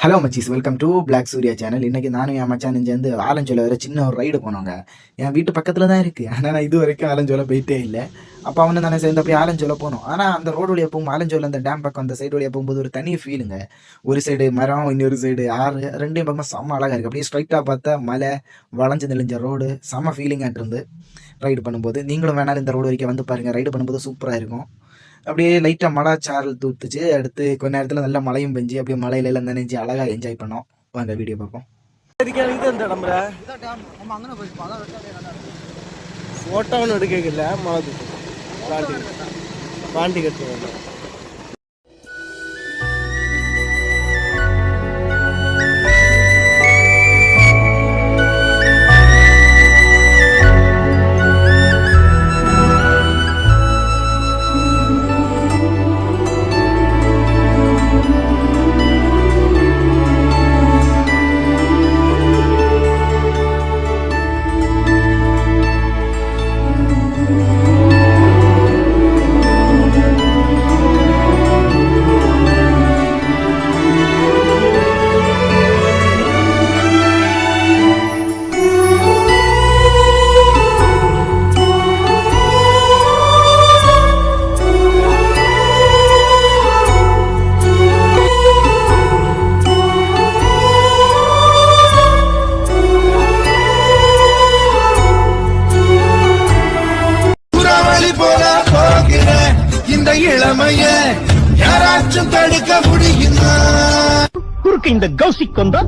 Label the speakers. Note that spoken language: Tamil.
Speaker 1: ஹலோ மச்சீஸ், welcome to black Surya channel. இன்றைக்கி நானும் என் மச்சானும் சேர்ந்து ஆலஞ்சோலை வர சின்ன ஒரு ரைடு போனோங்க. என் வீட்டு பக்கத்தில் தான் இருக்குது. ஆனால் நான் இது வரைக்கும் ஆலஞ்சோலை போயிட்டே இல்லை. அப்போ அவனு தானே சேர்ந்து அப்படியே ஆலஞ்சோலை போனோம். ஆனால் அந்த ரோடு வழியாக போகும், ஆலஞ்சோலை அந்த டேம் பக்கம் அந்த சைடு வழியாக போகும்போது ஒரு தனி ஃபீலுங்க. ஒரு சைடு மரம், இன்னொரு சைடு ஆறு, ரெண்டையும் பக்கம் செம்ம அழகாக இருக்குது. அப்படியே ஸ்ட்ரைட்டாக பார்த்தா மலை, வளைஞ்சு நெளிஞ்ச ரோடு, செம்ம ஃபீலிங்காக இருந்து ரைடு பண்ணும்போது. நீங்களும் வேணாலும் இந்த ரோடு வரைக்கும் வந்து பாருங்கள். ரைடு பண்ணும்போது சூப்பராக இருக்கும். அப்படியே லைட்டாக மழை சாரல் தூத்துச்சு. அடுத்து கொஞ்ச நேரத்தில் நல்லா மழையும் பெஞ்சு அப்படியே மழையில எல்லாம் நினைஞ்சு அழகாக என்ஜாய் பண்ணோம். வாங்க வீடியோ பார்ப்போம்.
Speaker 2: ஃபோட்டோ ஒன்று எடுக்கல, மழை பாண்டி கட்டுவாங்க. இளமைய யாராச்சும் தடுக்க முடியுமா? குறுக்கு இந்த கௌசிக் கொண்டா